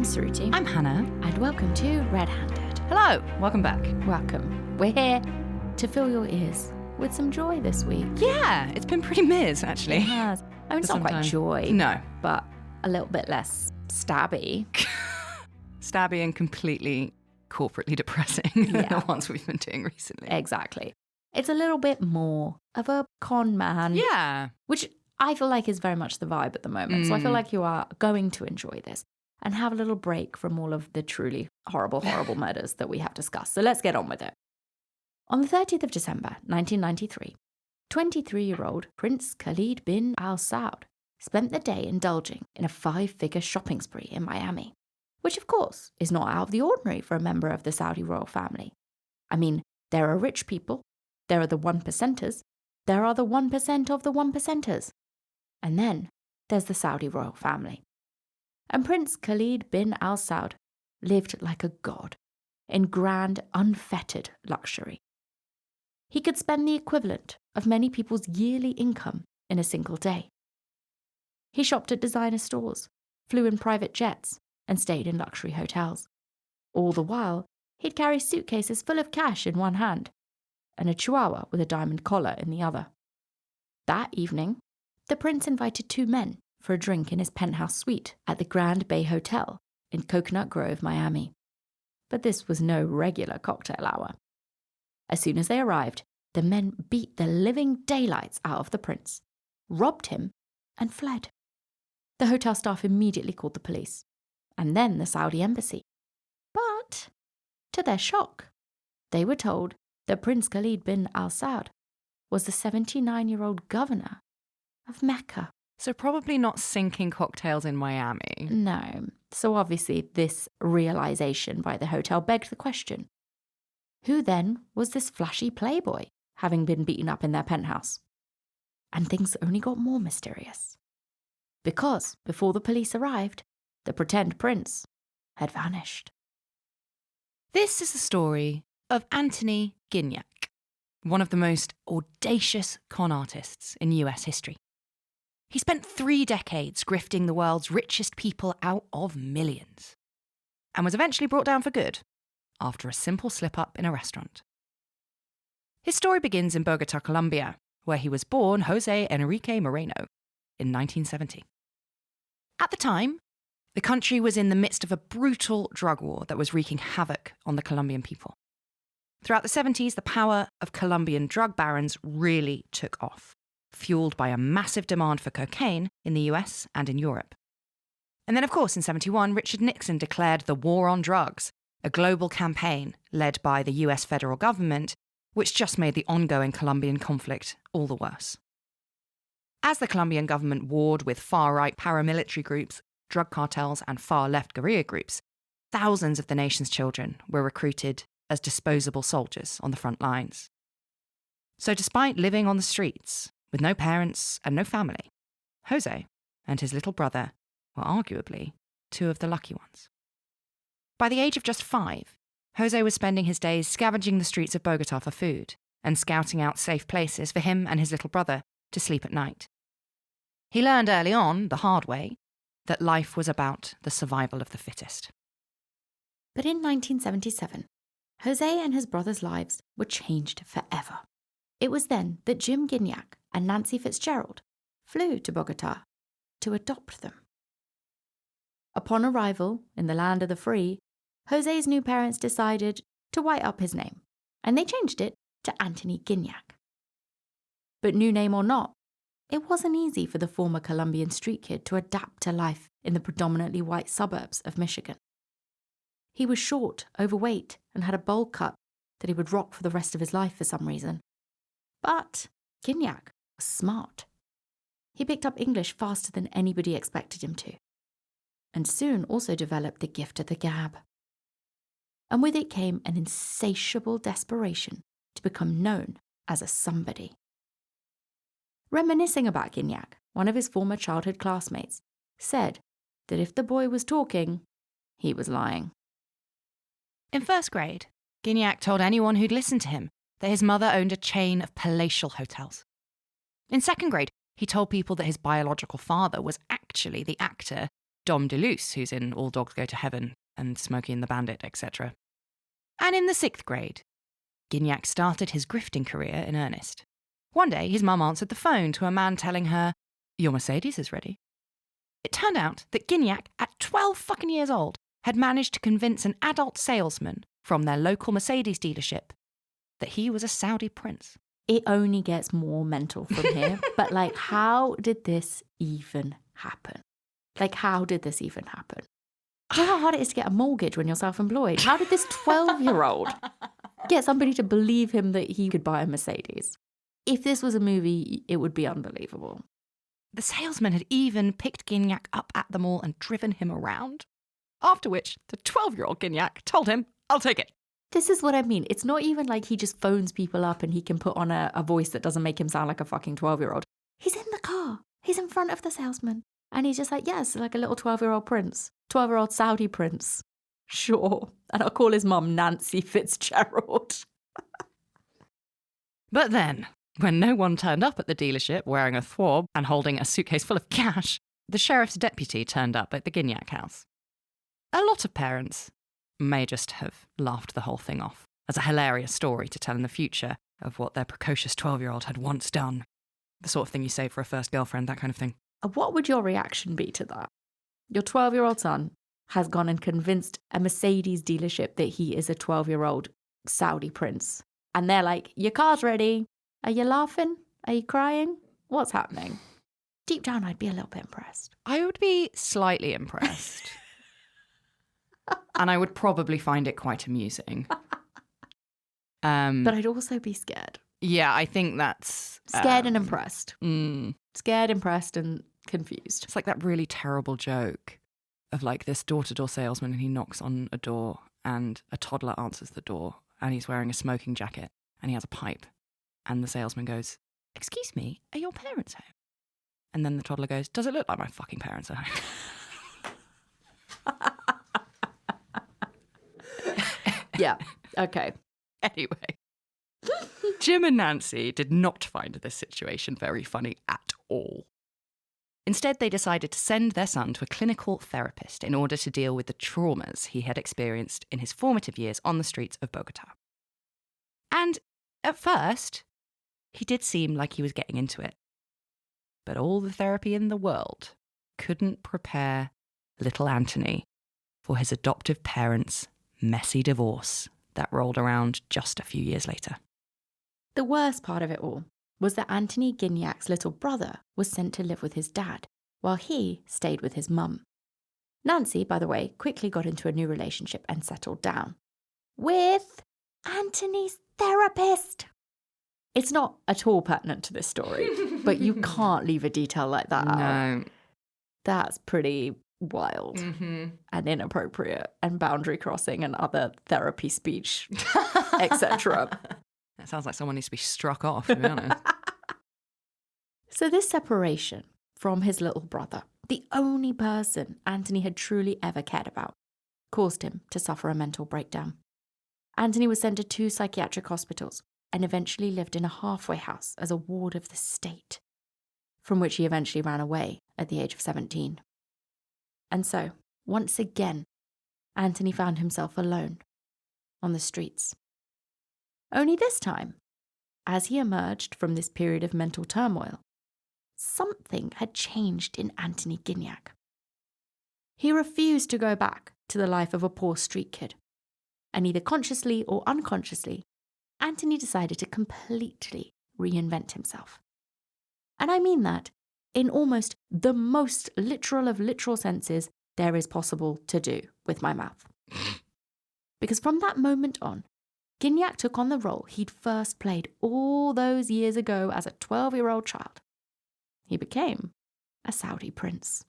I'm Suruti. I'm Hannah. And welcome to RedHanded. Hello, welcome back. Welcome. We're here to fill your ears with some joy this week. Yeah, it's been pretty miz, actually. It has. I mean, it's not quite joy. No. But a little bit less stabby. Stabby and completely corporately depressing than the ones we've been doing recently. Exactly. It's a little bit more of a con man. Yeah. Which I feel like is very much the vibe at the moment. So I feel like you are going to enjoy this and have a little break from all of the truly horrible, horrible murders that we have discussed. So let's get on with it. On the 30th of December, 1993, 23-year-old Prince Khalid bin Al Saud spent the day indulging in a 5-figure shopping spree in Miami, which of course is not out of the ordinary for a member of the Saudi royal family. I mean, there are rich people, there are the 1%ers, there are the 1% of the 1%ers. And then there's the Saudi royal family. And Prince Khalid bin Al Saud lived like a god, in grand, unfettered luxury. He could spend the equivalent of many people's yearly income in a single day. He shopped at designer stores, flew in private jets, and stayed in luxury hotels. All the while, he'd carry suitcases full of cash in one hand, and a chihuahua with a diamond collar in the other. That evening, the prince invited 2 men for a drink in his penthouse suite at the Grand Bay Hotel in Coconut Grove, Miami. But this was no regular cocktail hour. As soon as they arrived, the men beat the living daylights out of the prince, robbed him, and fled. The hotel staff immediately called the police, and then the Saudi embassy. But, to their shock, they were told that Prince Khalid bin Al Saud was the 79-year-old governor of Mecca. So probably not sinking cocktails in Miami. No. So obviously this realization by the hotel begged the question. Who then was this flashy playboy, having been beaten up in their penthouse? And things only got more mysterious. Because before the police arrived, the pretend prince had vanished. This is the story of Anthony Gignac, one of the most audacious con artists in US history. He spent 3 decades grifting the world's richest people out of millions, and was eventually brought down for good after a simple slip-up in a restaurant. His story begins in Bogotá, Colombia, where he was born Jose Enrique Moreno in 1970. At the time, the country was in the midst of a brutal drug war that was wreaking havoc on the Colombian people. Throughout the 70s, the power of Colombian drug barons really took off, fueled by a massive demand for cocaine in the US and in Europe. And then, of course, in 71, Richard Nixon declared the war on drugs, a global campaign led by the US federal government, which just made the ongoing Colombian conflict all the worse. As the Colombian government warred with far-right paramilitary groups, drug cartels, and far-left guerrilla groups, thousands of the nation's children were recruited as disposable soldiers on the front lines. So despite living on the streets, with no parents and no family, Jose and his little brother were arguably 2 of the lucky ones. By the age of just 5, Jose was spending his days scavenging the streets of Bogotá for food and scouting out safe places for him and his little brother to sleep at night. He learned early on, the hard way, that life was about the survival of the fittest. But in 1977, Jose and his brother's lives were changed forever. It was then that Jim Gignac and Nancy Fitzgerald flew to Bogotá to adopt them. Upon arrival in the land of the free, Jose's new parents decided to white up his name, and they changed it to Anthony Gignac. But new name or not, it wasn't easy for the former Colombian street kid to adapt to life in the predominantly white suburbs of Michigan. He was short, overweight, and had a bowl cut that he would rock for the rest of his life for some reason. But Gignac was smart. He picked up English faster than anybody expected him to, and soon also developed the gift of the gab. And with it came an insatiable desperation to become known as a somebody. Reminiscing about Gignac, one of his former childhood classmates said that if the boy was talking, he was lying. In first grade, Gignac told anyone who'd listen to him that his mother owned a chain of palatial hotels. In second grade, he told people that his biological father was actually the actor Dom DeLuce, who's in All Dogs Go to Heaven and Smokey and the Bandit, etc. And in the 6th grade, Gignac started his grifting career in earnest. One day, his mum answered the phone to a man telling her, "Your Mercedes is ready." It turned out that Gignac, at 12 fucking years old, had managed to convince an adult salesman from their local Mercedes dealership that he was a Saudi prince. It only gets more mental from here. But, like, how did this even happen? Like, how did this even happen? Do you know how hard it is to get a mortgage when you're self-employed? How did this 12-year-old get somebody to believe him that he could buy a Mercedes? If this was a movie, it would be unbelievable. The salesman had even picked Gignac up at the mall and driven him around. After which, the 12-year-old Gignac told him, "I'll take it." This is what I mean. It's not even like he just phones people up and he can put on a voice that doesn't make him sound like a fucking 12-year-old. He's in the car. He's in front of the salesman. And he's just like, yes, like a little 12-year-old prince. 12-year-old Saudi prince. Sure. And I'll call his mum Nancy Fitzgerald. But then, when no one turned up at the dealership wearing a thwob and holding a suitcase full of cash, the sheriff's deputy turned up at the Gignac house. A lot of parents may just have laughed the whole thing off as a hilarious story to tell in the future of what their precocious 12-year-old had once done. The sort of thing you save for a first girlfriend, that kind of thing. What would your reaction be to that? Your 12-year-old son has gone and convinced a Mercedes dealership that he is a 12-year-old Saudi prince. And they're like, your car's ready. Are you laughing? Are you crying? What's happening? Deep down, I'd be a little bit impressed. I would be slightly impressed. And I would probably find it quite amusing. But I'd also be scared. Yeah, I think that's... Scared and impressed. Mm. Scared, impressed, and confused. It's like that really terrible joke of like this door-to-door salesman, and he knocks on a door and a toddler answers the door and he's wearing a smoking jacket and he has a pipe. And the salesman goes, "Excuse me, are your parents home?" And then the toddler goes, "Does it look like my fucking parents are home?" Yeah, okay. Anyway, Jim and Nancy did not find this situation very funny at all. Instead, they decided to send their son to a clinical therapist in order to deal with the traumas he had experienced in his formative years on the streets of Bogotá. And at first, he did seem like he was getting into it. But all the therapy in the world couldn't prepare little Anthony for his adoptive parents' messy divorce that rolled around just a few years later. The worst part of it all was that Anthony Gignac's little brother was sent to live with his dad, while he stayed with his mum. Nancy, by the way, quickly got into a new relationship and settled down. With Anthony's therapist. It's not at all pertinent to this story, but you can't leave a detail like that out. No. That's pretty wild and inappropriate and boundary crossing and other therapy speech, etc. That sounds like someone needs to be struck off, to be honest. So this separation from his little brother, the only person Anthony had truly ever cared about, caused him to suffer a mental breakdown. Anthony was sent to 2 psychiatric hospitals and eventually lived in a halfway house as a ward of the state, from which he eventually ran away at the age of 17. And so, once again, Anthony found himself alone on the streets. Only this time, as he emerged from this period of mental turmoil, something had changed in Anthony Gignac. He refused to go back to the life of a poor street kid, and either consciously or unconsciously, Anthony decided to completely reinvent himself. And I mean that in almost the most literal of literal senses there is possible to do with my mouth. Because from that moment on, Gignac took on the role he'd first played all those years ago as a 12-year-old child. He became a Saudi prince.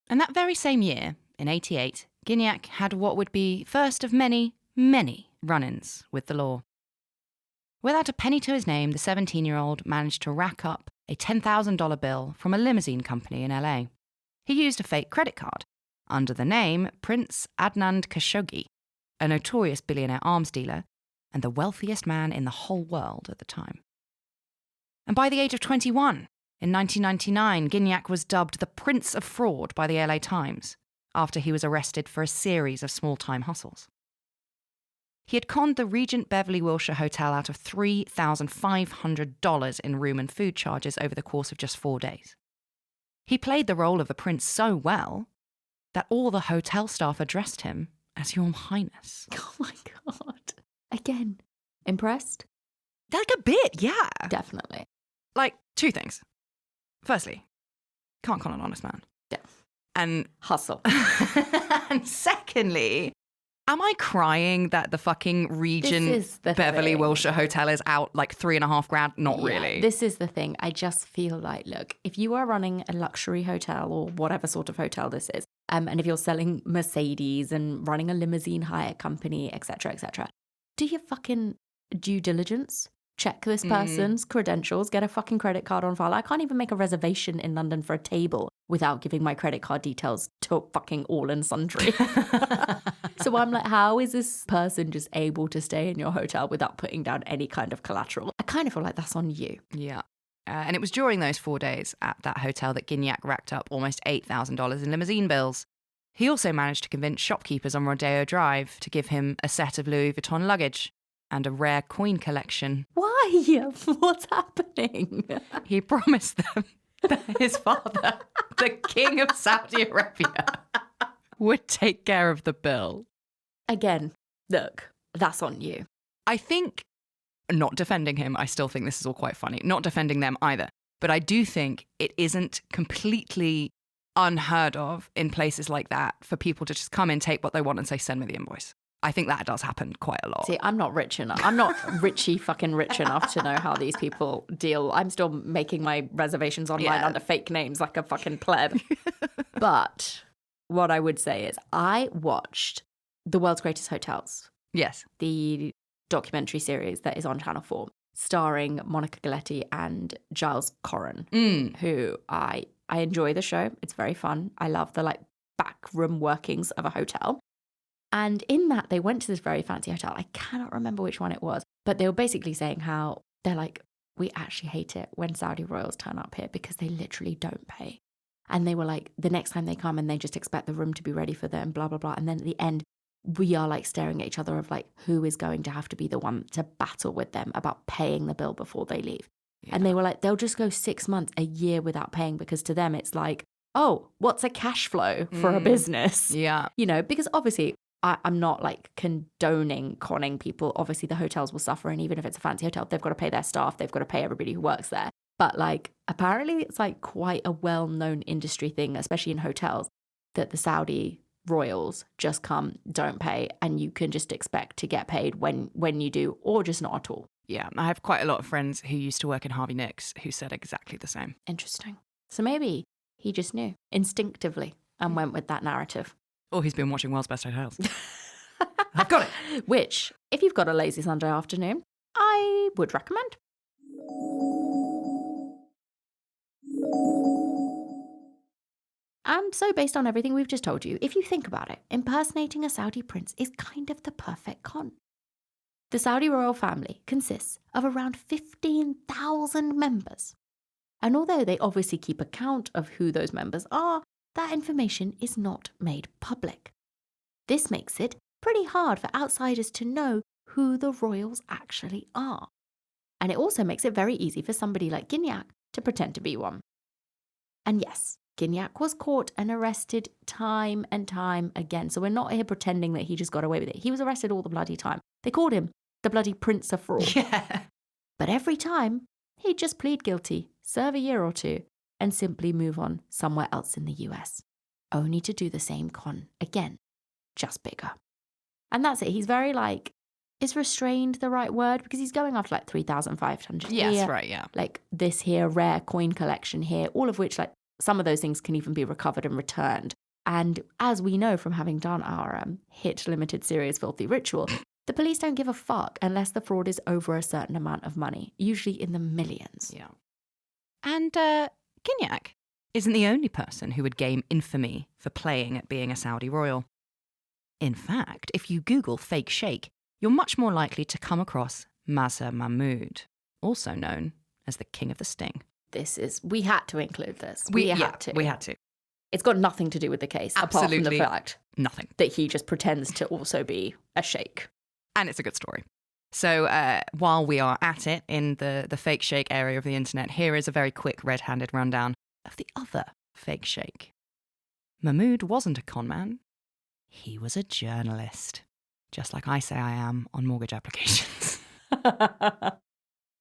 And that very same year, in 88, Gignac had what would be first of many, many run-ins with the law. Without a penny to his name, the 17-year-old managed to rack up a $10,000 bill from a limousine company in LA. He used a fake credit card under the name Prince Adnan Khashoggi, a notorious billionaire arms dealer and the wealthiest man in the whole world at the time. And by the age of 21, in 1999, Gignac was dubbed the Prince of Fraud by the LA Times after he was arrested for a series of small-time hustles. He had conned the Regent Beverly Wilshire Hotel out of $3,500 in room and food charges over the course of just 4 days. He played the role of the prince so well that all the hotel staff addressed him as Your Highness. Oh my God. Again, impressed? Like a bit, yeah. Definitely. Like, 2 things. Firstly, can't con an honest man. Yeah. And hustle. And secondly, am I crying that the fucking Regent Beverly Wilshire Hotel is out like $3,500? Not really. This is the thing. I just feel like, look, if you are running a luxury hotel or whatever sort of hotel this is, and if you're selling Mercedes and running a limousine hire company, etc., do your fucking due diligence. Check this person's credentials, get a fucking credit card on file. I can't even make a reservation in London for a table without giving my credit card details to fucking all and sundry. So I'm like, how is this person just able to stay in your hotel without putting down any kind of collateral? I kind of feel like that's on you. Yeah. And it was during those 4 days at that hotel that Gignac racked up almost $8,000 in limousine bills. He also managed to convince shopkeepers on Rodeo Drive to give him a set of Louis Vuitton luggage and a rare coin collection. Why? What's happening? He promised them that his father, the King of Saudi Arabia, would take care of the bill. Again, look, that's on you. I think, not defending him, I still think this is all quite funny. Not defending them either. But I do think it isn't completely unheard of in places like that for people to just come in, take what they want and say, send me the invoice. I think that does happen quite a lot. See, I'm not rich enough. I'm not fucking rich enough to know how these people deal. I'm still making my reservations online under fake names like a fucking pleb. But what I would say is I watched The World's Greatest Hotels. Yes. The documentary series that is on Channel 4, starring Monica Galetti and Giles Corran, who I enjoy the show. It's very fun. I love the backroom workings of a hotel. And in that, they went to this very fancy hotel. I cannot remember which one it was, but they were basically saying how they're like, we actually hate it when Saudi royals turn up here because they literally don't pay. And they were like, the next time they come and they just expect the room to be ready for them, blah, blah, blah. And then at the end, we are like staring at each other of like, who is going to have to be the one to battle with them about paying the bill before they leave? Yeah. And they were like, they'll just go 6 months, a year without paying because to them, it's like, oh, what's a cash flow for a business? Yeah. You know, because obviously I'm not like condoning conning people. Obviously the hotels will suffer. And even if it's a fancy hotel, they've got to pay their staff. They've got to pay everybody who works there. But like, apparently it's like quite a well-known industry thing, especially in hotels, that the Saudi royals just come, don't pay, and you can just expect to get paid when you do, or just not at all. Yeah, I have quite a lot of friends who used to work in Harvey Nicks who said exactly the same. Interesting. So maybe he just knew instinctively and went with that narrative. Or he's been watching World's Best Hotels. I've got it. Which, if you've got a lazy Sunday afternoon, I would recommend. And so based on everything we've just told you, if you think about it, impersonating a Saudi prince is kind of the perfect con. The Saudi royal family consists of around 15,000 members. And although they obviously keep account of who those members are, that information is not made public. This makes it pretty hard for outsiders to know who the royals actually are. And it also makes it very easy for somebody like Gignac to pretend to be one. And yes, Gignac was caught and arrested time and time again. So we're not here pretending that he just got away with it. He was arrested all the bloody time. They called him the bloody Prince of Fraud. Yeah. But every time, he'd just plead guilty, serve a year or two, and simply move on somewhere else in the US, only to do the same con again, just bigger. And that's it. He's very like, is restrained the right word? Because he's going after like 3,500 here. Yes, right, yeah. Like this here, rare coin collection here, all of which like some of those things can even be recovered and returned. And as we know from having done our hit limited series Filthy Ritual, the police don't give a fuck unless the fraud is over a certain amount of money, usually in the millions. Yeah. And Gignac isn't the only person who would game infamy for playing at being a Saudi royal. In fact, if you Google fake sheikh, you're much more likely to come across Mazhar Mahmood, also known as the King of the Sting. We had to include this. We had to. We had to. It's got nothing to do with the case, Absolutely apart from the fact nothing. that he just pretends to also be a sheikh. And it's a good story. So while we are at it in the fake sheikh area of the internet, here is a very quick red-handed rundown of the other fake sheikh. Mahmoud wasn't a con man. He was a journalist, just like I say I am on mortgage applications.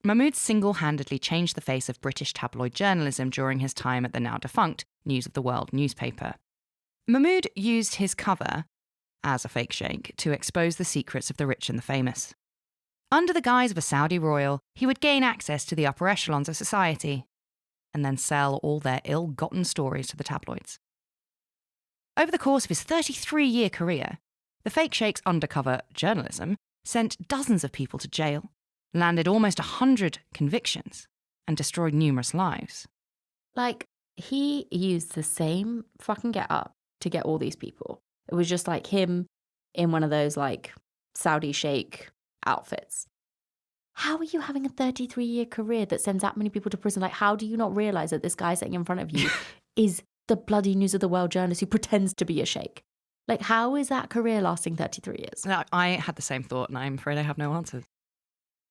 Mahmoud single-handedly changed the face of British tabloid journalism during his time at the now-defunct News of the World newspaper. Mahmoud used his cover, as a fake sheikh, to expose the secrets of the rich and the famous. Under the guise of a Saudi royal, he would gain access to the upper echelons of society and then sell all their ill-gotten stories to the tabloids. Over the course of his 33-year career, the fake sheikh's undercover journalism sent dozens of people to jail, landed almost 100 convictions, and destroyed numerous lives. Like, he used the same fucking get-up to get all these people. It was just like him in one of those, like, Saudi sheikh outfits. How are you having a 33-year career that sends that many people to prison? Like, how do you not realize that this guy sitting in front of you is the bloody News of the World journalist who pretends to be a sheikh? Like, how is that career lasting 33 years? Now, I had the same thought, and I'm afraid I have no answers.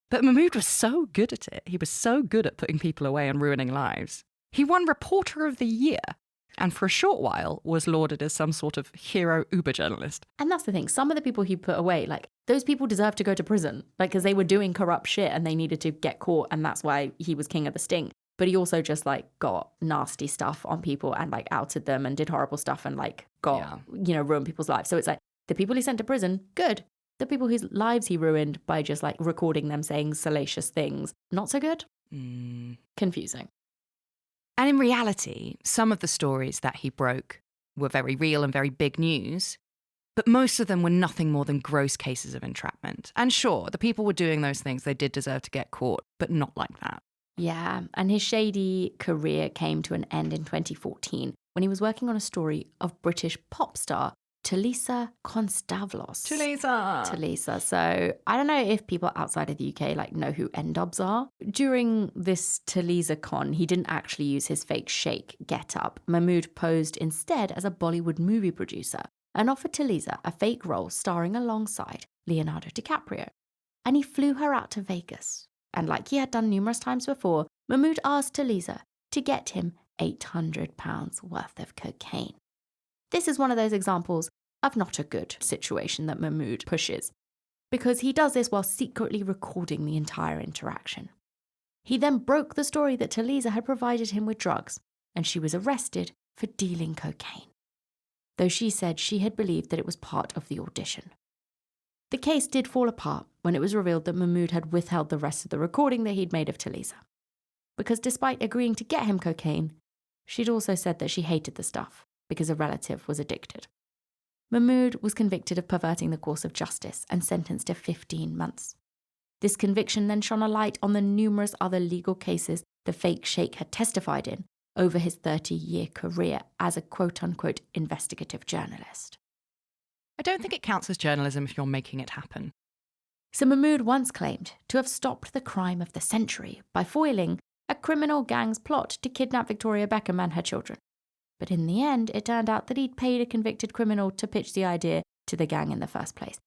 But Mahmoud was so good at it. He was so good at putting people away and ruining lives. He won Reporter of the Year, and for a short while was lauded as some sort of hero Uber journalist. And that's the thing. Some of the people he put away, like, those people deserve to go to prison, like, because they were doing corrupt shit and they needed to get caught, and that's why he was king of the sting. But he also just, like, got nasty stuff on people and, like, outed them and did horrible stuff and, like, ruined people's lives. So it's like, the people he sent to prison, good. The people whose lives he ruined by just, like, recording them saying salacious things, not so good. Confusing. And in reality, some of the stories that he broke were very real and very big news, but most of them were nothing more than gross cases of entrapment. And sure, the people were doing those things, they did deserve to get caught, but not like that. Yeah, and his shady career came to an end in 2014 when he was working on a story of British pop star Tulisa Konstavlos. Tulisa. So I don't know if people outside of the UK like know who N-dubs are. During this Tulisa con, he didn't actually use his fake sheikh get-up. Mahmoud posed instead as a Bollywood movie producer and offered Tulisa a fake role starring alongside Leonardo DiCaprio. And he flew her out to Vegas. And like he had done numerous times before, Mahmoud asked Tulisa to get him £800 worth of cocaine. This is one of those examples of not a good situation that Mahmoud pushes, because he does this while secretly recording the entire interaction. He then broke the story that Tulisa had provided him with drugs, and she was arrested for dealing cocaine, though she said she had believed that it was part of the audition. The case did fall apart when it was revealed that Mahmoud had withheld the rest of the recording that he'd made of Tulisa, because despite agreeing to get him cocaine, she'd also said that she hated the stuff because a relative was addicted. Mahmoud was convicted of perverting the course of justice and sentenced to 15 months. This conviction then shone a light on the numerous other legal cases the fake sheikh had testified in over his 30-year career as a quote-unquote investigative journalist. I don't think it counts as journalism if you're making it happen. So Mahmoud once claimed to have stopped the crime of the century by foiling a criminal gang's plot to kidnap Victoria Beckham and her children. But in the end, it turned out that he'd paid a convicted criminal to pitch the idea to the gang in the first place.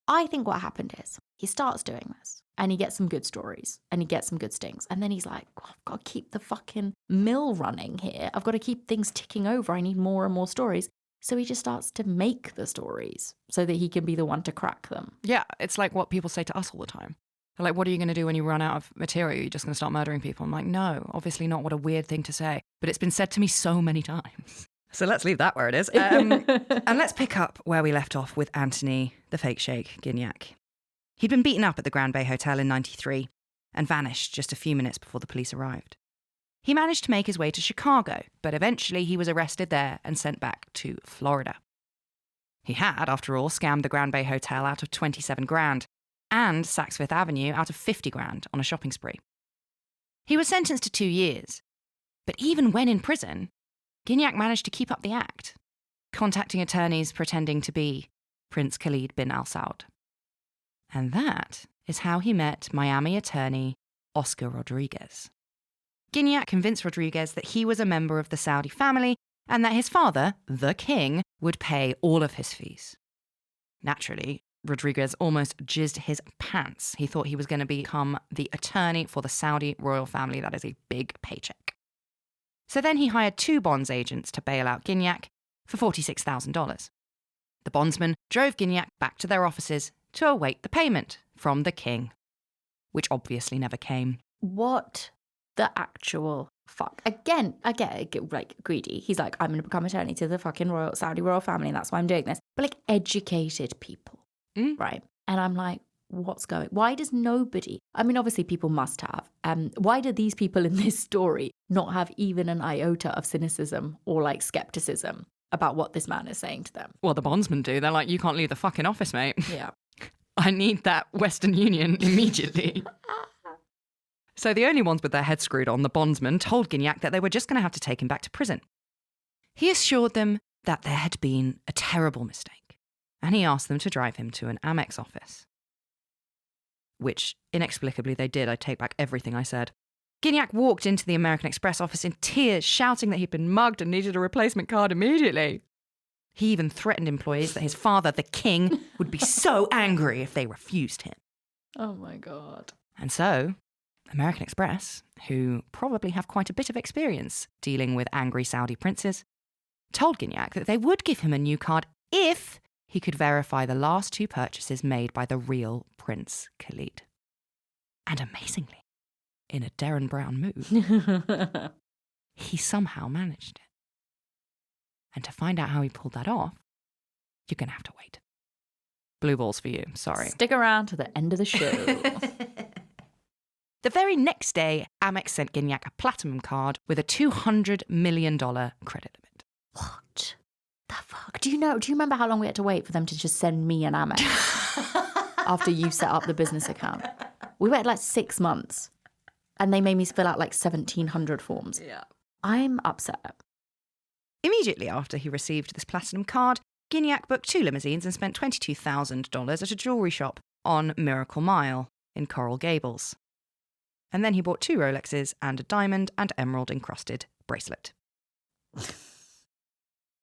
I think what happened is he starts doing this and he gets some good stories and he gets some good stings. And then he's like, I've got to keep the fucking mill running here. I've got to keep things ticking over. I need more and more stories. So he just starts to make the stories so that he can be the one to crack them. Yeah, it's like what people say to us all the time. They're like, what are you going to do when you run out of material? You're just going to start murdering people? I'm like, no, obviously not. What a weird thing to say. But it's been said to me so many times. So let's leave that where it is. And let's pick up where we left off with Anthony, the fake sheikh, Gignac. He'd been beaten up at the Grand Bay Hotel in '93 and vanished just a few minutes before the police arrived. He managed to make his way to Chicago, but eventually he was arrested there and sent back to Florida. He had, after all, scammed the Grand Bay Hotel out of $27,000 and Saks Fifth Avenue out of $50,000 on a shopping spree. He was sentenced to 2 years, but even when in prison, Gignac managed to keep up the act, contacting attorneys pretending to be Prince Khalid bin Al Saud. And that is how he met Miami attorney Oscar Rodriguez. Gignac convinced Rodriguez that he was a member of the Saudi family and that his father, the king, would pay all of his fees. Naturally, Rodriguez almost jizzed his pants. He thought he was going to become the attorney for the Saudi royal family. That is a big paycheck. So then he hired 2 bonds agents to bail out Gignac for $46,000. The bondsman drove Gignac back to their offices to await the payment from the king, which obviously never came. What the actual fuck? Again, I get like greedy. He's like, I'm going to become attorney to the fucking Saudi royal family, and that's why I'm doing this. But like educated people, right? And I'm like, why does nobody, I mean, obviously people must have. Why do these people in this story not have even an iota of cynicism or like skepticism about what this man is saying to them? Well, the bondsmen do. They're like, you can't leave the fucking office, mate. Yeah. I need that Western Union immediately. So the only ones with their heads screwed on, the bondsman, told Gignac that they were just going to have to take him back to prison. He assured them that there had been a terrible mistake, and he asked them to drive him to an Amex office. Which, inexplicably, they did. I take back everything I said. Gignac walked into the American Express office in tears, shouting that he'd been mugged and needed a replacement card immediately. He even threatened employees that his father, the king, would be so angry if they refused him. Oh my God. And so, American Express, who probably have quite a bit of experience dealing with angry Saudi princes, told Gignac that they would give him a new card if he could verify the last 2 purchases made by the real Prince Khalid. And amazingly, in a Derren Brown move, he somehow managed it. And to find out how he pulled that off, you're going to have to wait. Blue balls for you, sorry. Stick around to the end of the show. The very next day, Amex sent Gignac a platinum card with a $200 million credit limit. What the fuck? Do you remember how long we had to wait for them to just send me an Amex after you set up the business account? We waited like 6 months and they made me fill out like 1,700 forms. Yeah. I'm upset. Immediately after he received this platinum card, Gignac booked 2 limousines and spent $22,000 at a jewellery shop on Miracle Mile in Coral Gables. And then he bought 2 Rolexes and a diamond and emerald encrusted bracelet.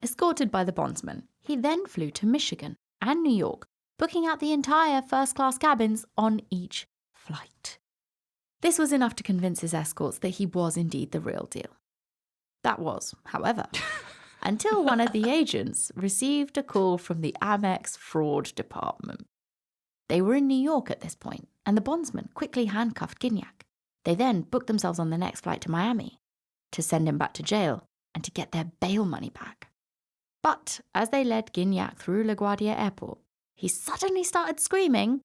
Escorted by the bondsman, he then flew to Michigan and New York, booking out the entire first-class cabins on each flight. This was enough to convince his escorts that he was indeed the real deal. That was, however, until one of the agents received a call from the Amex fraud department. They were in New York at this point, and the bondsman quickly handcuffed Gignac. They then booked themselves on the next flight to Miami to send him back to jail and to get their bail money back. But as they led Gignac through LaGuardia Airport, he suddenly started screaming,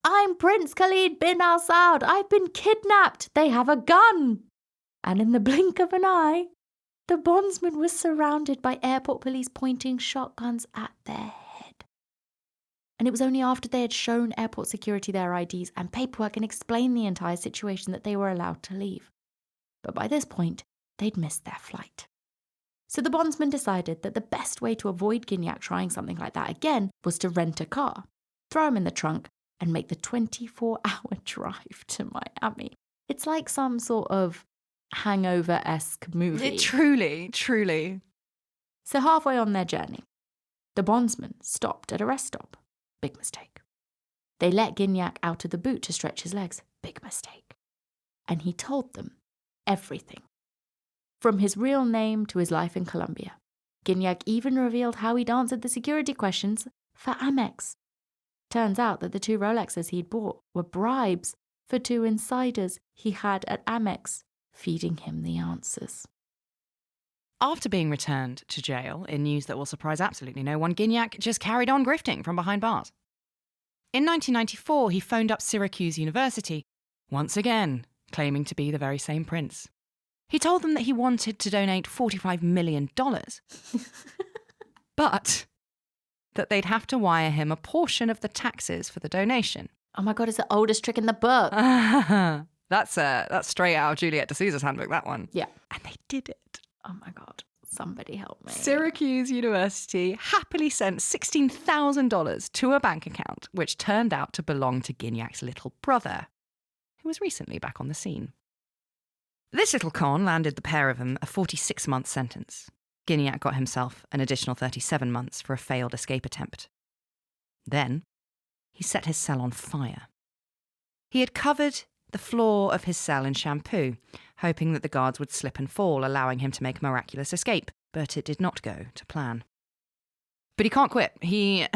"I'm Prince Khalid bin Al Saud! I've been kidnapped! They have a gun!" And in the blink of an eye, the bondsman was surrounded by airport police pointing shotguns at their head. And it was only after they had shown airport security their IDs and paperwork and explained the entire situation that they were allowed to leave. But by this point, they'd missed their flight. So the bondsman decided that the best way to avoid Gignac trying something like that again was to rent a car, throw him in the trunk, and make the 24-hour drive to Miami. It's like some sort of hangover-esque movie. Truly. So halfway on their journey, the bondsman stopped at a rest stop. Big mistake. They let Gignac out of the boot to stretch his legs. Big mistake. And he told them everything. From his real name to his life in Colombia. Gignac even revealed how he'd answered the security questions for Amex. Turns out that the 2 Rolexes he'd bought were bribes for 2 insiders he had at Amex, feeding him the answers. After being returned to jail in news that will surprise absolutely no one, Gignac just carried on grifting from behind bars. In 1994, he phoned up Syracuse University, once again claiming to be the very same prince. He told them that he wanted to donate $45 million, but that they'd have to wire him a portion of the taxes for the donation. Oh my God, it's the oldest trick in the book. That's straight out of Juliette de Souza's handbook, that one. Yeah. And they did it. Oh my God, somebody help me. Syracuse University happily sent $16,000 to a bank account, which turned out to belong to Gignac's little brother, who was recently back on the scene. This little con landed the pair of them a 46-month sentence. Gignac got himself an additional 37 months for a failed escape attempt. Then, he set his cell on fire. He had covered the floor of his cell in shampoo, hoping that the guards would slip and fall, allowing him to make a miraculous escape, but it did not go to plan. But he can't quit. He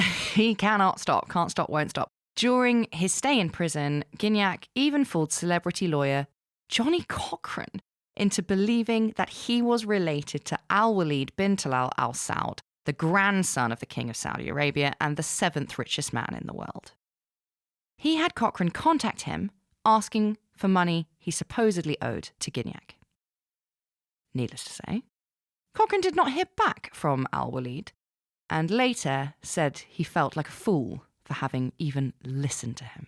cannot stop. Can't stop, won't stop. During his stay in prison, Gignac even fooled celebrity lawyer Johnny Cochran into believing that he was related to Al-Walid bin Talal Al Saud, the grandson of the King of Saudi Arabia and the 7th richest man in the world. He had Cochran contact him, asking for money he supposedly owed to Gignac. Needless to say, Cochran did not hear back from Al-Walid, and later said he felt like a fool for having even listened to him.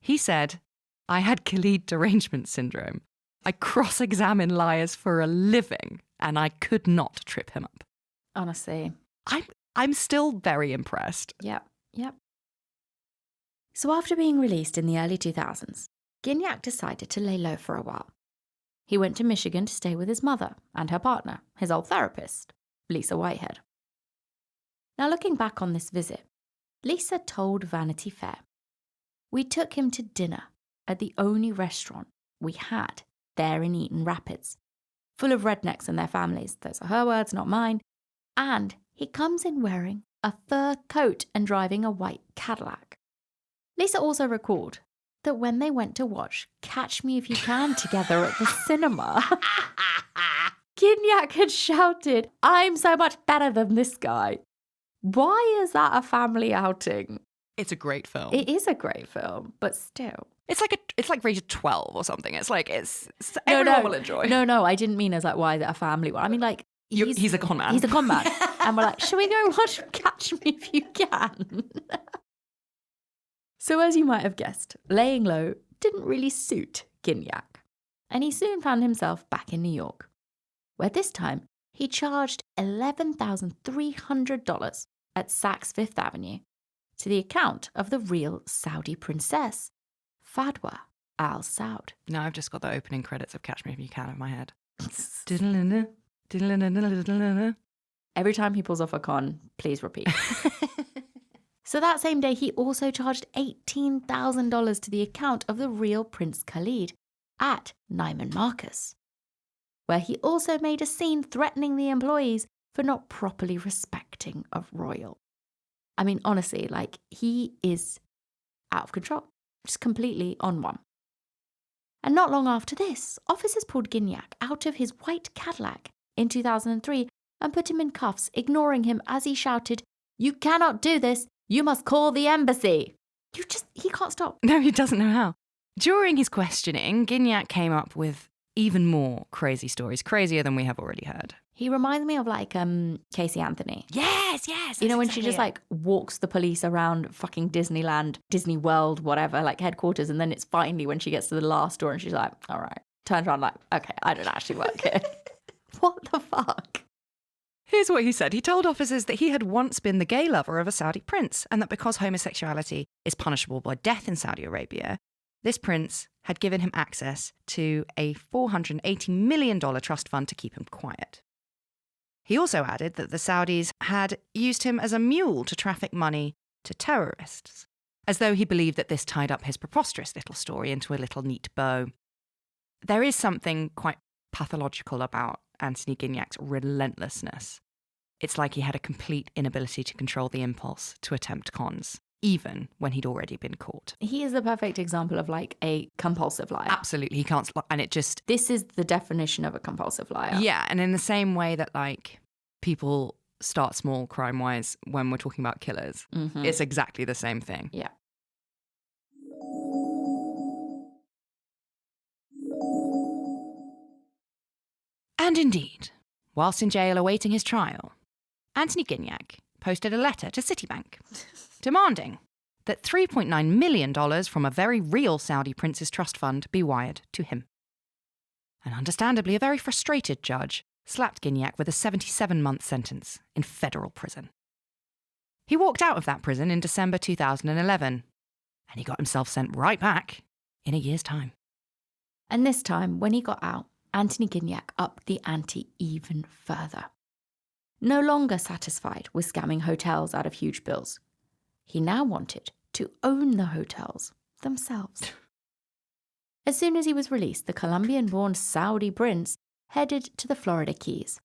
He said, "I had Khalid derangement syndrome. I cross-examine liars for a living, and I could not trip him up." Honestly. I'm still very impressed. Yep. So after being released in the early 2000s, Gignac decided to lay low for a while. He went to Michigan to stay with his mother and her partner, his old therapist, Lisa Whitehead. Now looking back on this visit, Lisa told Vanity Fair, "We took him to dinner at the only restaurant we had there in Eaton Rapids, full of rednecks and their families." Those are her words, not mine. "And he comes in wearing a fur coat and driving a white Cadillac." Lisa also recalled that when they went to watch Catch Me If You Can together at the cinema, Gignac had shouted, "I'm so much better than this guy." Why is that a family outing? It's a great film. It is a great film, but still. It's like rated 12 or something. Everyone will enjoy. No, I didn't mean as like, why is it a family one? I mean, like, he's a con man. He's a con man. And we're like, should we go watch Catch Me If You Can? So as you might have guessed, laying low didn't really suit Gignac. And he soon found himself back in New York, where this time he charged $11,300 at Saks Fifth Avenue to the account of the real Saudi princess, Fadwa Al Saud. Now I've just got the opening credits of Catch Me If You Can in my head. Every time he pulls off a con, please repeat. So that same day, he also charged $18,000 to the account of the real Prince Khalid at Neiman Marcus, where he also made a scene threatening the employees for not properly respecting a royal. I mean, honestly, like, he is out of control, just completely on one. And not long after this, officers pulled Gignac out of his white Cadillac in 2003 and put him in cuffs, ignoring him as he shouted, "You cannot do this. You must call the embassy." He can't stop. No, he doesn't know how. During his questioning, Gignac came up with even more crazy stories, crazier than we have already heard. He reminds me of like Casey Anthony. Yes. You know, when she just like walks the police around fucking Disneyland, Disney World, whatever, like headquarters. And then it's finally when she gets to the last door and she's like, all right, turns around like, okay, I don't actually work here. What the fuck? Here's what he said. He told officers that he had once been the gay lover of a Saudi prince and that because homosexuality is punishable by death in Saudi Arabia, this prince had given him access to a $480 million trust fund to keep him quiet. He also added that the Saudis had used him as a mule to traffic money to terrorists, as though he believed that this tied up his preposterous little story into a little neat bow. There is something quite pathological about Anthony Gignac's relentlessness. It's like he had a complete inability to control the impulse to attempt cons, even when he'd already been caught. He is the perfect example of like a compulsive liar. Absolutely, he can't, and it just... This is the definition of a compulsive liar. Yeah, and in the same way that like people start small crime-wise when we're talking about killers, it's exactly the same thing. Yeah. And indeed, whilst in jail awaiting his trial, Anthony Gignac posted a letter to Citibank demanding that $3.9 million from a very real Saudi prince's trust fund be wired to him. And understandably, a very frustrated judge slapped Gignac with a 77-month sentence in federal prison. He walked out of that prison in December 2011, and he got himself sent right back in a year's time. And this time, when he got out, Anthony Gignac upped the ante even further. No longer satisfied with scamming hotels out of huge bills, he now wanted to own the hotels themselves. As soon as he was released, the Colombian-born Saudi prince headed to the Florida Keys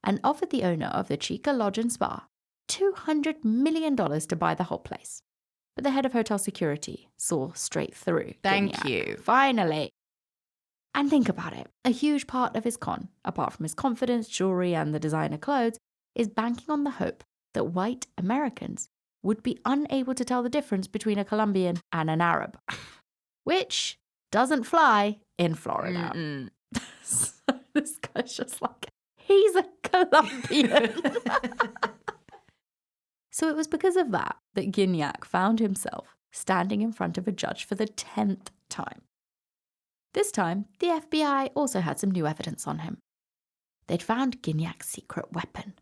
and offered the owner of the Chica Lodge and Spa $200 million to buy the whole place. But the head of hotel security saw straight through Thank Gignac. you. Finally. And think about it. A huge part of his con, apart from his confidence, jewelry, and the designer clothes, is banking on the hope that white Americans would be unable to tell the difference between a Colombian and an Arab, which doesn't fly in Florida. So this guy's just like, he's a Colombian. So it was because of that Gignac found himself standing in front of a judge for the 10th time. This time, the FBI also had some new evidence on him. They'd found Gignac's secret weapon,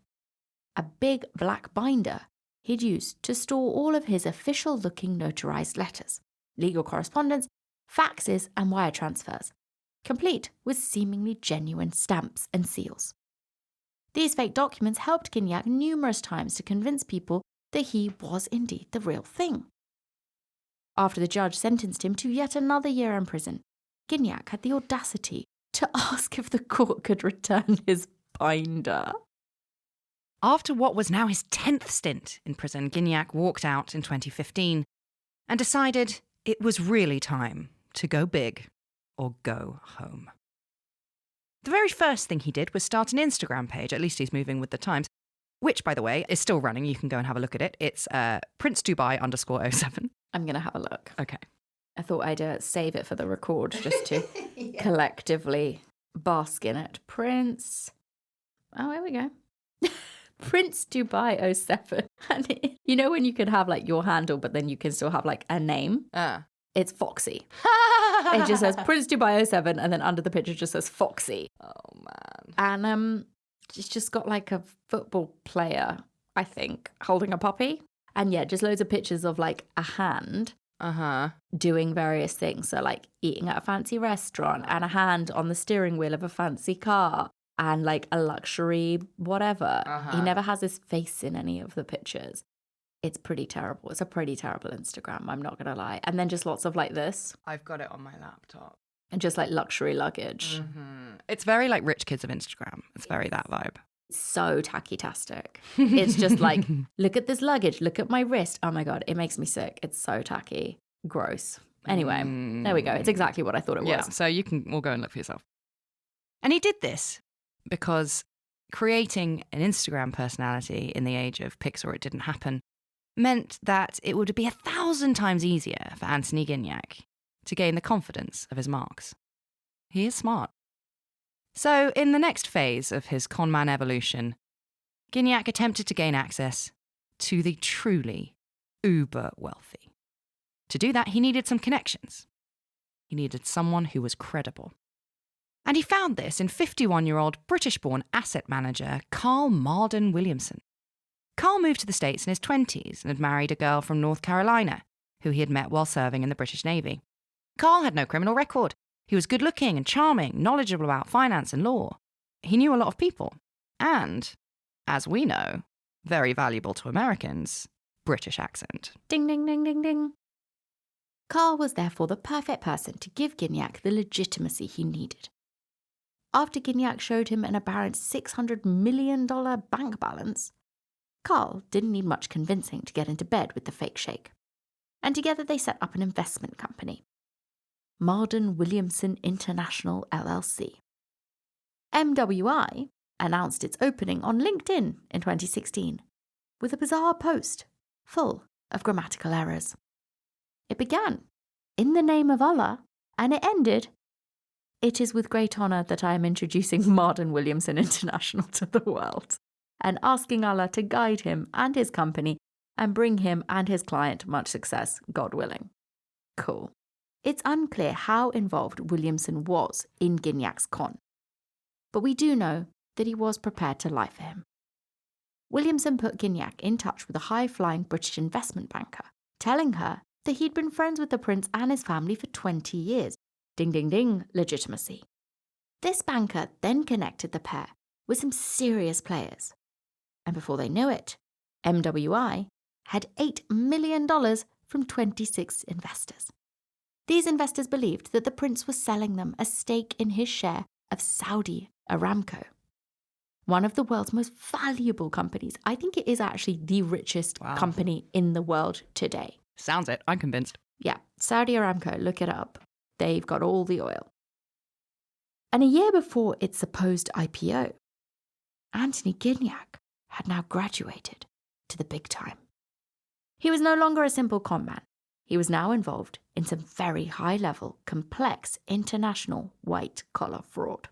a big black binder he'd used to store all of his official-looking notarized letters, legal correspondence, faxes, and wire transfers, complete with seemingly genuine stamps and seals. These fake documents helped Gignac numerous times to convince people that he was indeed the real thing. After the judge sentenced him to yet another year in prison, Gignac had the audacity to ask if the court could return his binder. After what was now his 10th stint in prison, Gignac walked out in 2015 and decided it was really time to go big or go home. The very first thing he did was start an Instagram page, at least he's moving with the times, which, by the way, is still running. You can go and have a look at it. It's Prince Dubai _07. I'm going to have a look. Okay. I thought I'd save it for the record just to collectively bask in it. Prince. Oh, here we go. Prince Dubai 07. And you know when you could have like your handle, but then you can still have like a name? It's Foxy. It just says Prince Dubai 07, and then under the picture just says Foxy. Oh, man. And it's just got like a football player, I think, holding a puppy. And yeah, just loads of pictures of like a hand doing various things. So like eating at a fancy restaurant and a hand on the steering wheel of a fancy car and like a luxury whatever. He never has his face in any of the pictures. It's pretty terrible. It's a pretty terrible Instagram, I'm not going to lie. And then just lots of like this. I've got it on my laptop. And just like luxury luggage. It's very like rich kids of Instagram. It's very that vibe. So tacky-tastic. It's just like, look at this luggage, look at my wrist. Oh my God, it makes me sick. It's so tacky. Gross. Anyway, there we go. It's exactly what I thought it was. Yeah, so you can all go and look for yourself. And he did this because creating an Instagram personality in the age of pics or it didn't happen meant that it would be 1,000 times easier for Anthony Gignac to gain the confidence of his marks. He is smart. So, in the next phase of his conman evolution, Gignac attempted to gain access to the truly uber wealthy. To do that, he needed some connections. He needed someone who was credible. And he found this in 51-year-old British-born asset manager Carl Marden Williamson. Carl moved to the States in his 20s and had married a girl from North Carolina, who he had met while serving in the British Navy. Carl had no criminal record. He was good-looking and charming, knowledgeable about finance and law. He knew a lot of people. And, as we know, very valuable to Americans, British accent. Ding, ding, ding, ding, ding. Carl was therefore the perfect person to give Gignac the legitimacy he needed. After Gignac showed him an apparent $600 million bank balance, Carl didn't need much convincing to get into bed with the fake sheikh. And together they set up an investment company, Marden Williamson International LLC. MWI announced its opening on LinkedIn in 2016 with a bizarre post full of grammatical errors. It began, "In the name of Allah," and it ended, "It is with great honour that I am introducing Marden Williamson International to the world and asking Allah to guide him and his company and bring him and his client much success, God willing." Cool. It's unclear how involved Williamson was in Gignac's con, but we do know that he was prepared to lie for him. Williamson put Gignac in touch with a high-flying British investment banker, telling her that he'd been friends with the prince and his family for 20 years. Ding, ding, ding, legitimacy. This banker then connected the pair with some serious players. And before they knew it, MWI had $8 million from 26 investors. These investors believed that the prince was selling them a stake in his share of Saudi Aramco, one of the world's most valuable companies. I think it is actually the richest company in the world today. Sounds it. I'm convinced. Yeah, Saudi Aramco, look it up. They've got all the oil. And a year before its supposed IPO, Anthony Gignac had now graduated to the big time. He was no longer a simple con man. He was now involved in some very high-level, complex, international white-collar fraud.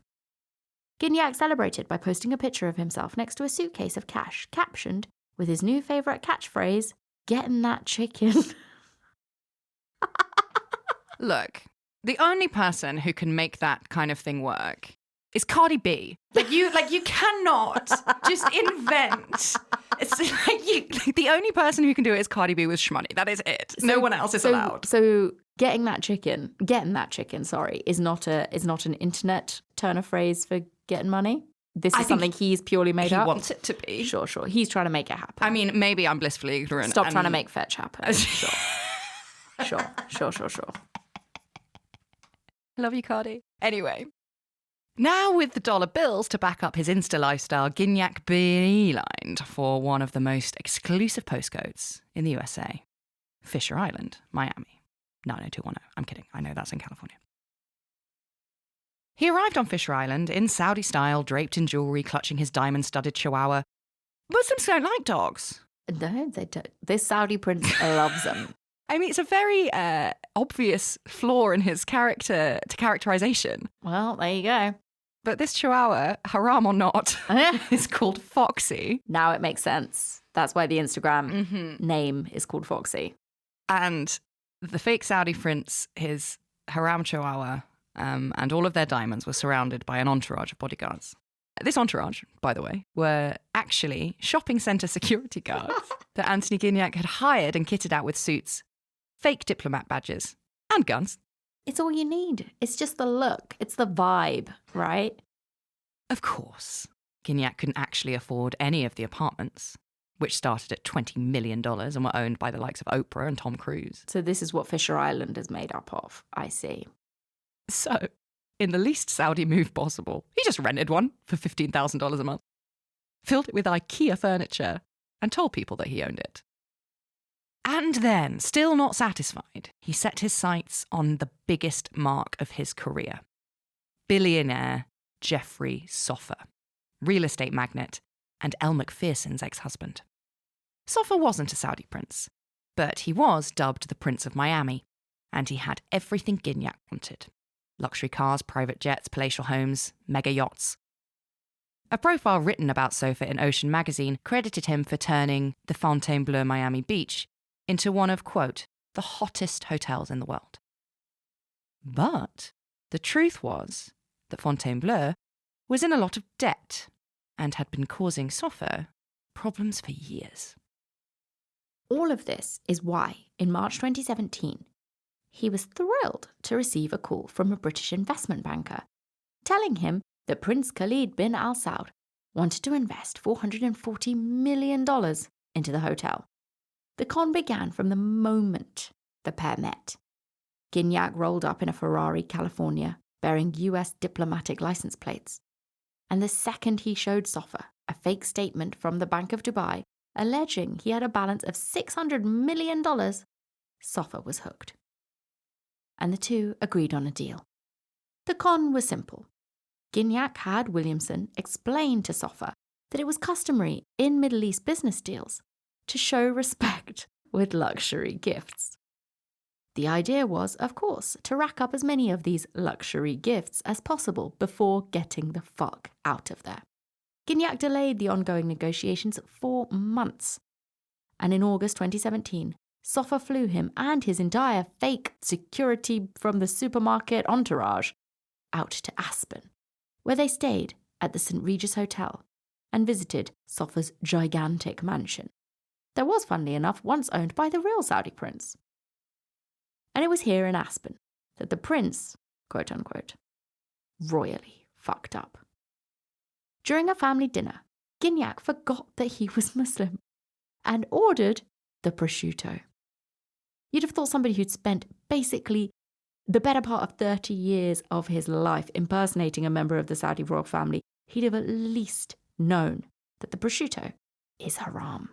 Gignac celebrated by posting a picture of himself next to a suitcase of cash, captioned with his new favourite catchphrase, "Getting that chicken." Look, the only person who can make that kind of thing work is Cardi B. You cannot just invent. It's the only person who can do it is Cardi B with shmoney. That is it. No one else is allowed. So getting that chicken, is not an internet turn of phrase for getting money. This is something he's purely made up. He wants it to be. Sure. He's trying to make it happen. I mean, maybe I'm blissfully ignorant. Stop trying to make fetch happen. Sure. Love you, Cardi. Anyway, now with the dollar bills to back up his Insta lifestyle, Gignac beelined for one of the most exclusive postcodes in the USA, Fisher Island, Miami. 90210. I'm kidding. I know that's in California. He arrived on Fisher Island in Saudi style, draped in jewelry, clutching his diamond-studded chihuahua. Muslims don't like dogs. No, they don't. This Saudi prince loves them. I mean, it's a very obvious flaw in his characterization. Well, there you go. But this chihuahua, haram or not, is called Foxy. Now it makes sense. That's why the Instagram name is called Foxy. And the fake Saudi prince, his haram chihuahua, and all of their diamonds were surrounded by an entourage of bodyguards. This entourage, by the way, were actually shopping centre security guards that Anthony Gignac had hired and kitted out with suits, fake diplomat badges, and guns. It's all you need. It's just the look. It's the vibe, right? Of course, Gignac couldn't actually afford any of the apartments, which started at $20 million and were owned by the likes of Oprah and Tom Cruise. So this is what Fisher Island is made up of. I see. So, in the least Saudi move possible, he just rented one for $15,000 a month, filled it with IKEA furniture, and told people that he owned it. And then, still not satisfied, he set his sights on the biggest mark of his career. Billionaire Jeffrey Soffer, real estate magnate, and Elle Macpherson's ex-husband. Soffer wasn't a Saudi prince, but he was dubbed the Prince of Miami, and he had everything Gignac wanted. Luxury cars, private jets, palatial homes, mega yachts. A profile written about Soffer in Ocean magazine credited him for turning the Fontainebleau Miami Beach into one of, quote, the hottest hotels in the world. But the truth was that Fontainebleau was in a lot of debt and had been causing Soffer problems for years. All of this is why, in March 2017, he was thrilled to receive a call from a British investment banker telling him that Prince Khalid bin Al Saud wanted to invest $440 million into the hotel. The con began from the moment the pair met. Gignac rolled up in a Ferrari, California, bearing US diplomatic license plates. And the second he showed Soffer a fake statement from the Bank of Dubai alleging he had a balance of $600 million, Soffer was hooked. And the two agreed on a deal. The con was simple. Gignac had Williamson explain to Soffer that it was customary in Middle East business deals to show respect with luxury gifts. The idea was, of course, to rack up as many of these luxury gifts as possible before getting the fuck out of there. Gignac delayed the ongoing negotiations for months. And in August 2017, Soffer flew him and his entire fake security from the supermarket entourage out to Aspen, where they stayed at the St. Regis Hotel and visited Soffer's gigantic mansion. That was, funnily enough, once owned by the real Saudi prince. And it was here in Aspen that the prince, quote unquote, royally fucked up. During a family dinner, Gignac forgot that he was Muslim and ordered the prosciutto. You'd have thought somebody who'd spent basically the better part of 30 years of his life impersonating a member of the Saudi royal family, he'd have at least known that the prosciutto is haram.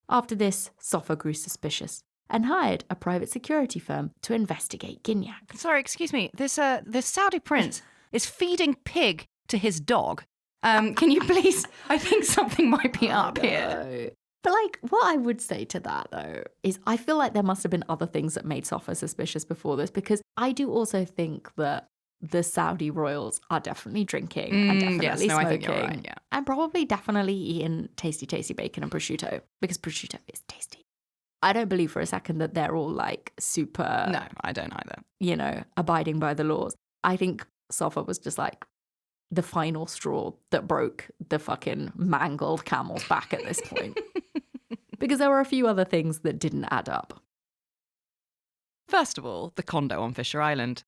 After this, Sofa grew suspicious and hired a private security firm to investigate Gignac. Sorry, excuse me. This Saudi prince is feeding pig to his dog. Can you please? I think something might be up here. But what I would say to that, though, is I feel like there must have been other things that made Sofa suspicious before this, because I do also think that the Saudi royals are definitely drinking and definitely smoking. I think you're right, yeah. And probably definitely eating tasty, tasty bacon and prosciutto, because prosciutto is tasty. I don't believe for a second that they're all super... No, I don't either. Abiding by the laws. I think Sofa was just the final straw that broke the fucking mangled camel's back at this point. Because there were a few other things that didn't add up. First of all, the condo on Fisher Island.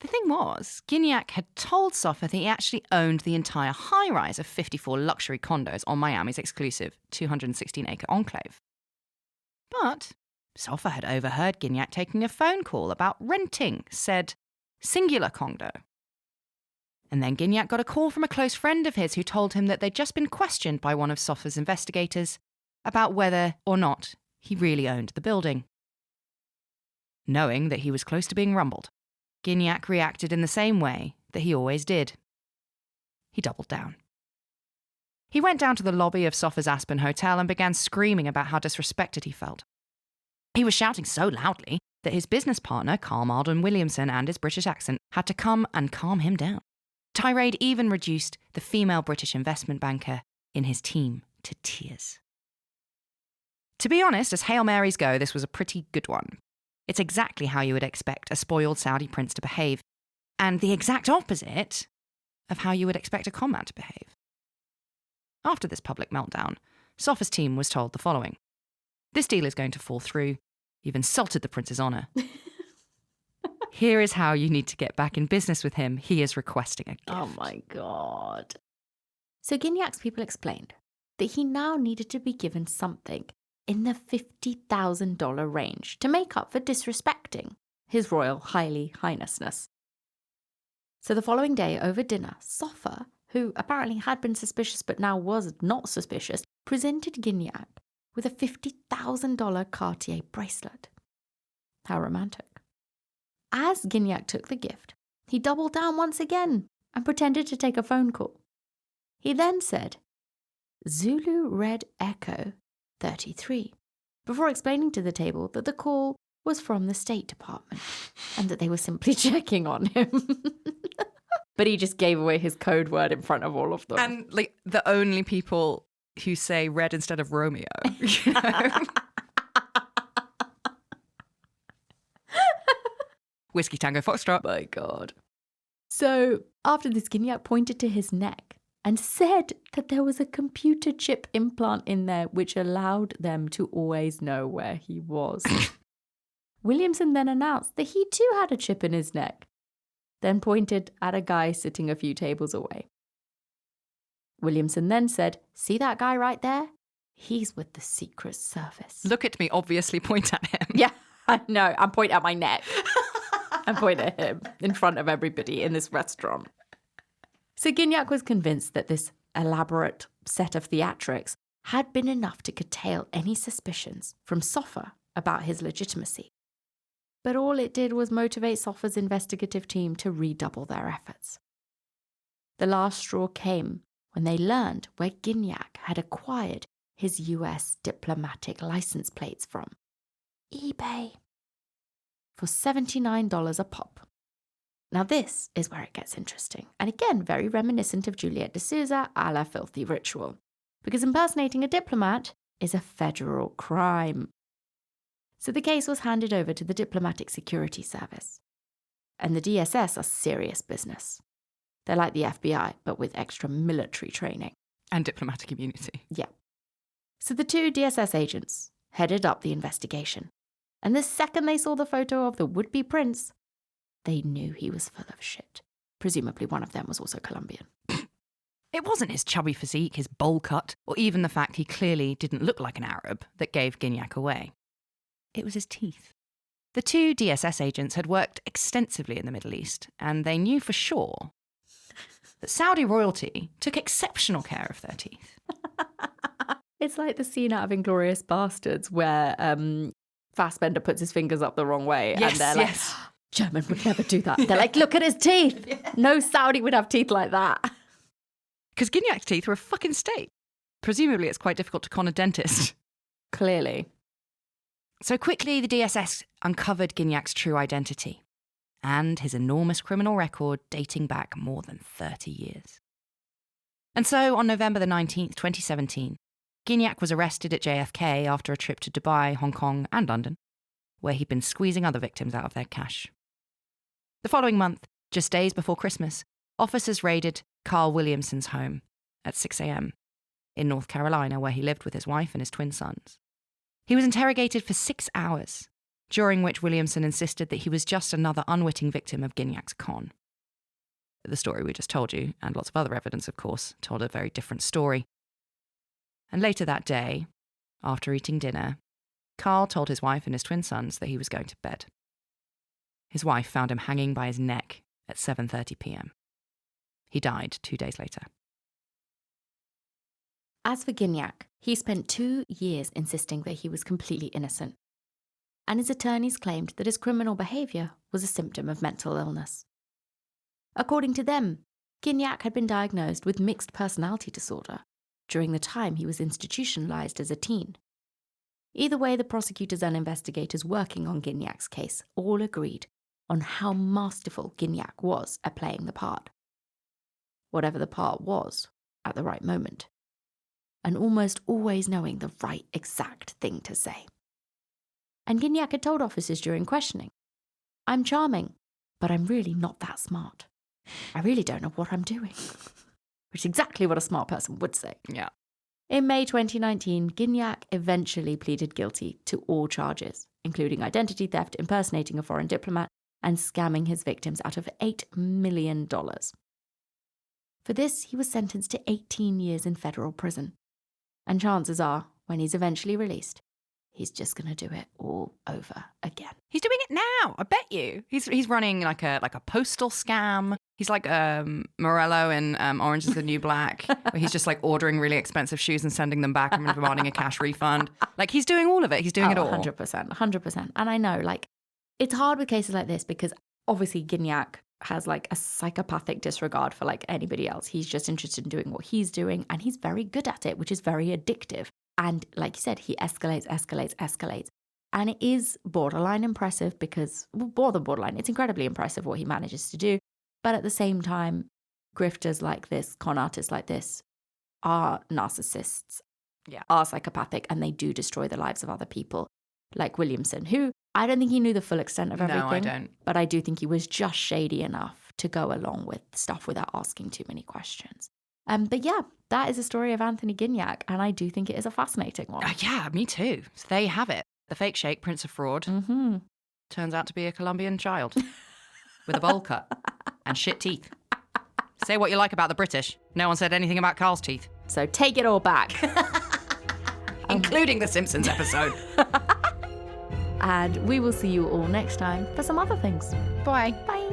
The thing was, Gignac had told Sofa that he actually owned the entire high-rise of 54 luxury condos on Miami's exclusive 216-acre enclave. But Sofa had overheard Gignac taking a phone call about renting said singular condo. And then Gignac got a call from a close friend of his who told him that they'd just been questioned by one of Sofa's investigators about whether or not he really owned the building. Knowing that he was close to being rumbled, Gignac reacted in the same way that he always did. He doubled down. He went down to the lobby of Sofa's Aspen Hotel and began screaming about how disrespected he felt. He was shouting so loudly that his business partner, Carl Malden Williamson, and his British accent had to come and calm him down. Tirade even reduced the female British investment banker in his team to tears. To be honest, as Hail Marys go, this was a pretty good one. It's exactly how you would expect a spoiled Saudi prince to behave, and the exact opposite of how you would expect a con man to behave. After this public meltdown, Sofa's team was told the following. This deal is going to fall through. You've insulted the prince's honour. Here is how you need to get back in business with him. He is requesting a gift. Oh my God. So Gignac's people explained that he now needed to be given something in the $50,000 range to make up for disrespecting his royal highnessness. So the following day over dinner, Sofa, who apparently had been suspicious but now was not suspicious, presented Gignac with a $50,000 Cartier bracelet. How romantic. As Gignac took the gift, he doubled down once again and pretended to take a phone call. He then said, Zulu Red Echo 33, before explaining to the table that the call was from the State Department and that they were simply checking on him. But he just gave away his code word in front of all of them. And the only people who say red instead of Romeo, you know? Whiskey Tango Foxtrot. My God. So after this, Gignac pointed to his neck and said that there was a computer chip implant in there which allowed them to always know where he was. Williamson then announced that he too had a chip in his neck, then pointed at a guy sitting a few tables away. Williamson then said, see that guy right there? He's with the Secret Service. Look at me, obviously point at him. Yeah, I know. I'm pointing at my neck. I'm pointing at him in front of everybody in this restaurant. So Gignac was convinced that this elaborate set of theatrics had been enough to curtail any suspicions from Sofa about his legitimacy. But all it did was motivate Sofa's investigative team to redouble their efforts. The last straw came when they learned where Gignac had acquired his US diplomatic license plates from. eBay. For $79 a pop. Now this is where it gets interesting, and again very reminiscent of Juliette de Souza a la Filthy Ritual, because impersonating a diplomat is a federal crime. So the case was handed over to the Diplomatic Security Service. And the DSS are serious business. They're like the FBI, but with extra military training. And diplomatic immunity. Yeah. So the two DSS agents headed up the investigation. And the second they saw the photo of the would-be prince, they knew he was full of shit. Presumably one of them was also Colombian. It wasn't his chubby physique, his bowl cut, or even the fact he clearly didn't look like an Arab that gave Gignac away. It was his teeth. The two DSS agents had worked extensively in the Middle East, and they knew for sure that Saudi royalty took exceptional care of their teeth. It's like the scene out of Inglourious Bastards where Fassbender puts his fingers up the wrong way Yes, and they're like, German would never do that. They're like, look at his teeth. Yeah. No Saudi would have teeth like that. Because Gignac's teeth were a fucking state. Presumably it's quite difficult to con a dentist. Clearly. So quickly the DSS uncovered Gignac's true identity and his enormous criminal record dating back more than 30 years. And so on November the 19th, 2017, Gignac was arrested at JFK after a trip to Dubai, Hong Kong and London, where he'd been squeezing other victims out of their cash. The following month, just days before Christmas, officers raided Carl Williamson's home at 6 a.m. in North Carolina, where he lived with his wife and his twin sons. He was interrogated for 6 hours, during which Williamson insisted that he was just another unwitting victim of Gignac's con. The story we just told you, and lots of other evidence, of course, told a very different story. And later that day, after eating dinner, Carl told his wife and his twin sons that he was going to bed. His wife found him hanging by his neck at 7:30 p.m. He died 2 days later. As for Gignac, he spent 2 years insisting that he was completely innocent, and his attorneys claimed that his criminal behaviour was a symptom of mental illness. According to them, Gignac had been diagnosed with mixed personality disorder during the time he was institutionalised as a teen. Either way, the prosecutors and investigators working on Gignac's case all agreed on how masterful Gignac was at playing the part. Whatever the part was, at the right moment. And almost always knowing the right exact thing to say. And Gignac had told officers during questioning, "I'm charming, but I'm really not that smart. I really don't know what I'm doing." Which is exactly what a smart person would say. Yeah. In May 2019, Gignac eventually pleaded guilty to all charges, including identity theft, impersonating a foreign diplomat, and scamming his victims out of $8 million. For this, he was sentenced to 18 years in federal prison. And chances are, when he's eventually released, he's just going to do it all over again. He's doing it now, I bet you. He's running like a postal scam. He's like Morello in Orange is the New Black, where he's just like ordering really expensive shoes and sending them back and demanding a cash refund. Like, he's doing all of it. He's doing it all. 100%. And I know, like, it's hard with cases like this because obviously Gignac has like a psychopathic disregard for like anybody else. He's just interested in doing what he's doing, and he's very good at it, which is very addictive. And like you said, he escalates. And it is borderline impressive because, well, more than borderline, it's incredibly impressive what he manages to do. But at the same time, grifters like this, con artists like this, are narcissists, are psychopathic, and they do destroy the lives of other people. Like Williamson, who I don't think he knew the full extent of everything. No, I don't. But I do think he was just shady enough to go along with stuff without asking too many questions. But yeah, that is a story of Anthony Gignac, and I do think it is a fascinating one. Yeah, me too. So there you have it. The fake sheikh, Prince of Fraud, turns out to be a Colombian child with a bowl cut and shit teeth. Say what you like about the British. No one said anything about Carl's teeth. So take it all back. Including the Simpsons episode. And we will see you all next time for some other things. Bye. Bye.